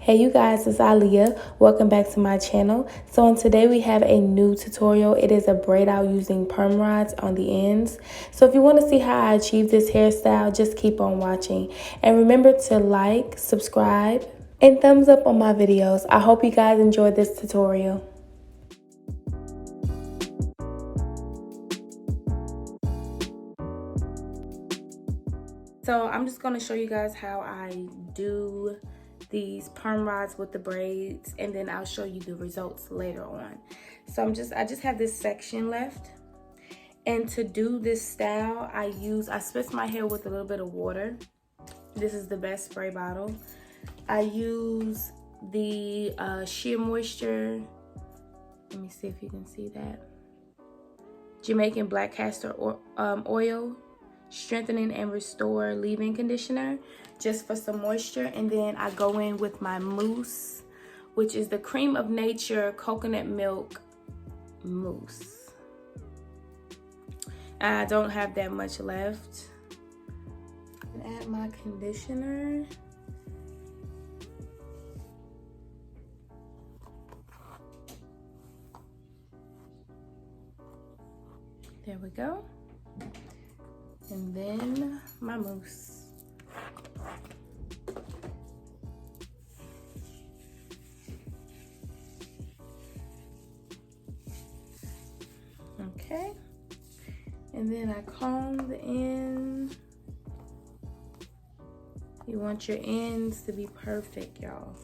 Hey you guys, it's Aliyah. Welcome back to my channel. So today we have a new tutorial. It is a braid out using perm rods on the ends. So if you want to see how I achieve this hairstyle, just keep on watching. And remember to like, subscribe, and thumbs up on my videos. I hope you guys enjoyed this tutorial. So I'm just going to show you guys how I do these perm rods with the braids, and then I'll show you the results later on. So I just have this section left, and to do this style I spritz my hair with a little bit of water. This is the best spray bottle. I use the sheer moisture, let me see if you can see that, Jamaican black castor oil strengthening and restore leave-in conditioner, just for some moisture. And then I go in with my mousse, which is the Cream of Nature coconut milk mousse. I don't have that much left. Add my conditioner. There we go. And then my mousse. Okay. And then I comb the end. You want your ends to be perfect, y'all.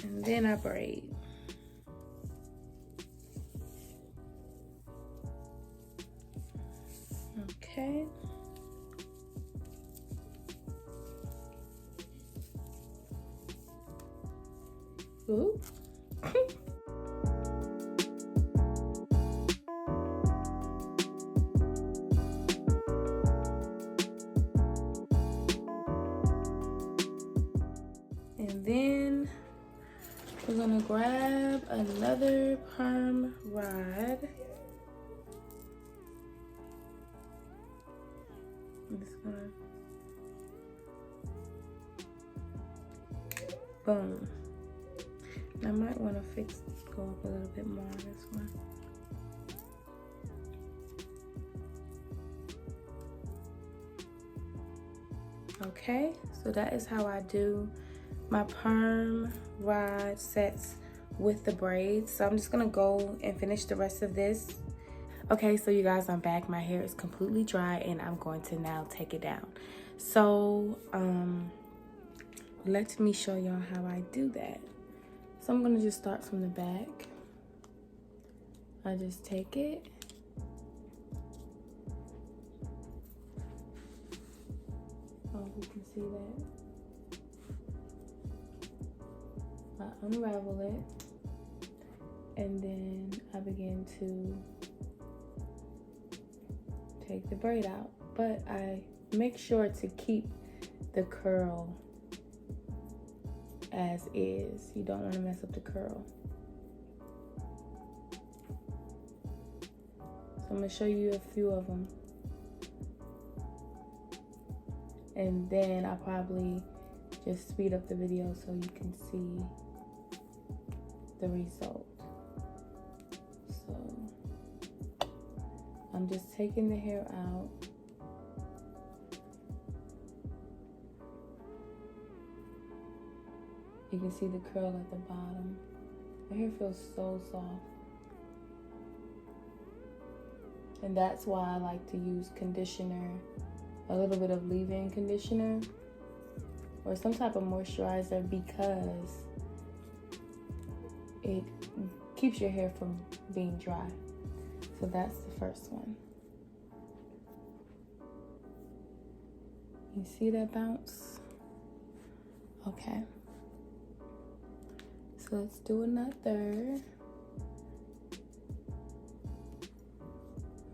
And then I braid. Okay. Ooh. And then we're gonna grab another perm rod. I'm just gonna, boom. I might want to go up a little bit more on this one. Okay, so that is how I do my perm rod sets with the braids. So I'm just gonna go and finish the rest of this. Okay, so you guys, I'm back. My hair is completely dry and I'm going to now take it down. So let me show y'all how I do that. So I'm gonna just start from the back. I just take it. Oh, you can see that. I unravel it. And then I begin to take the braid out. But I make sure to keep the curl as is. You don't want to mess up the curl. So I'm going to show you a few of them. And then I'll probably just speed up the video so you can see the result. So I'm just taking the hair out. You can see the curl at the bottom. My hair feels so soft. And that's why I like to use conditioner, a little bit of leave-in conditioner or some type of moisturizer, because it keeps your hair from being dry. So that's the first one. You see that bounce? Okay. So let's do another.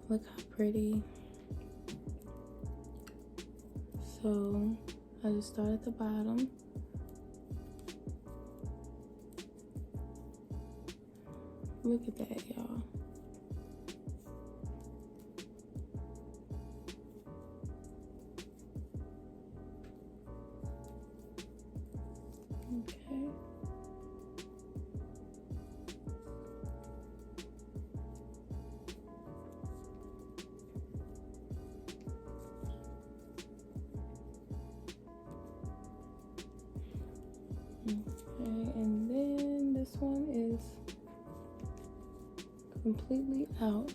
Look how pretty. So I just start at the bottom. Look at that, y'all. Okay. Okay, and then this one is completely out.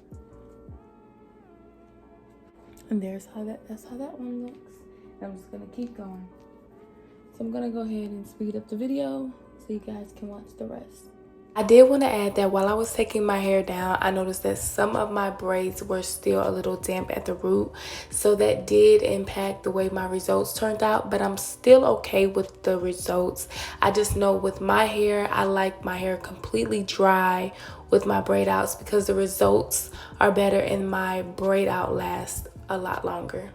And that's how that one looks. And I'm just gonna keep going. So I'm gonna go ahead and speed up the video so you guys can watch the rest. I did want to add that while I was taking my hair down, I noticed that some of my braids were still a little damp at the root. So that did impact the way my results turned out, but I'm still okay with the results. I just know with my hair, I like my hair completely dry with my braid outs because the results are better and my braid out lasts a lot longer.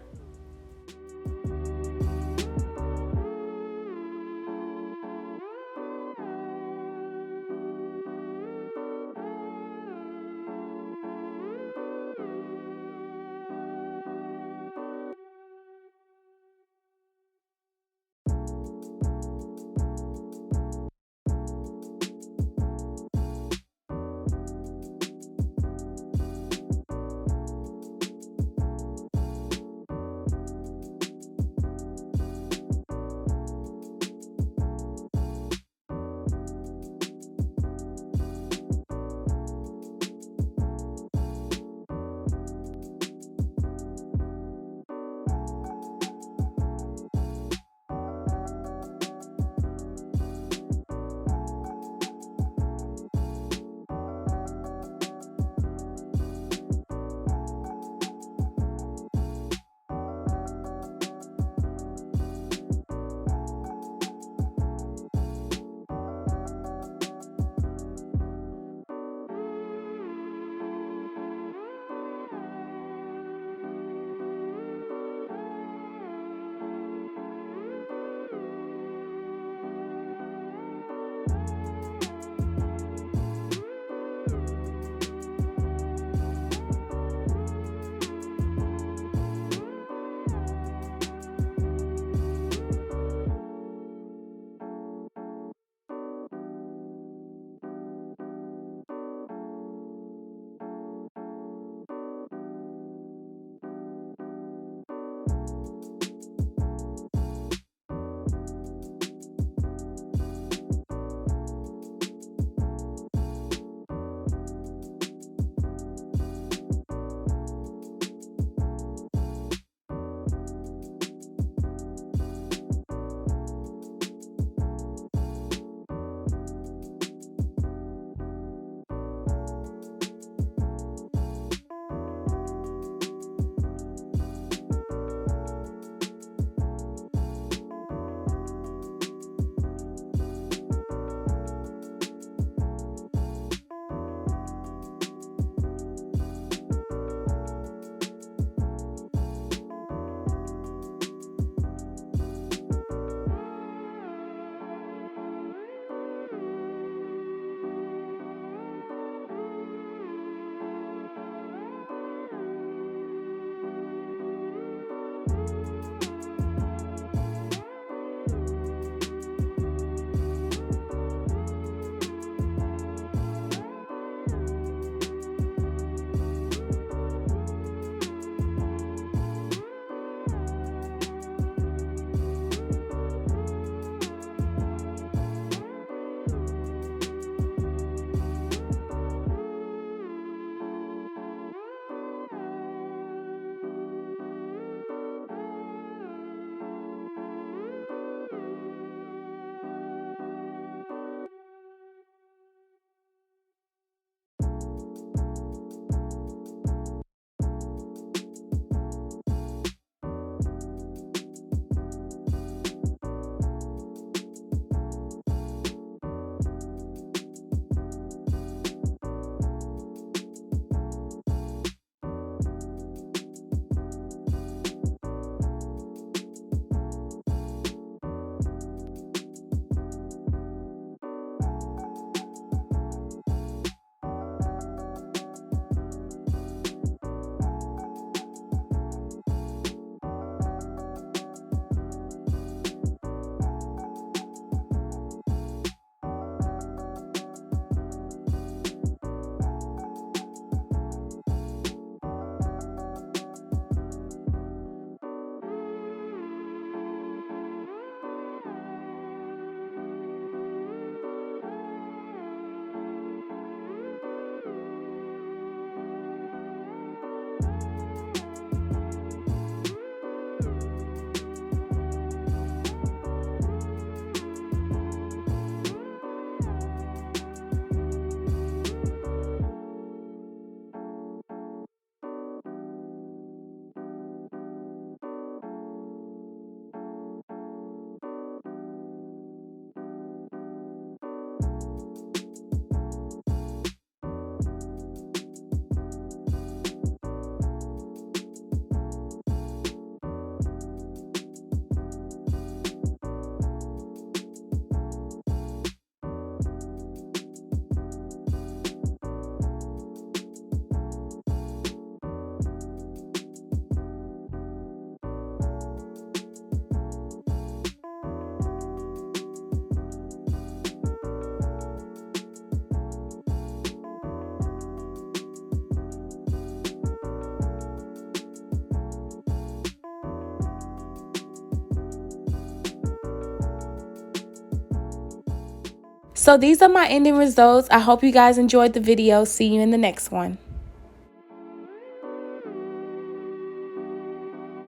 So these are my ending results. I hope you guys enjoyed the video. See you in the next one.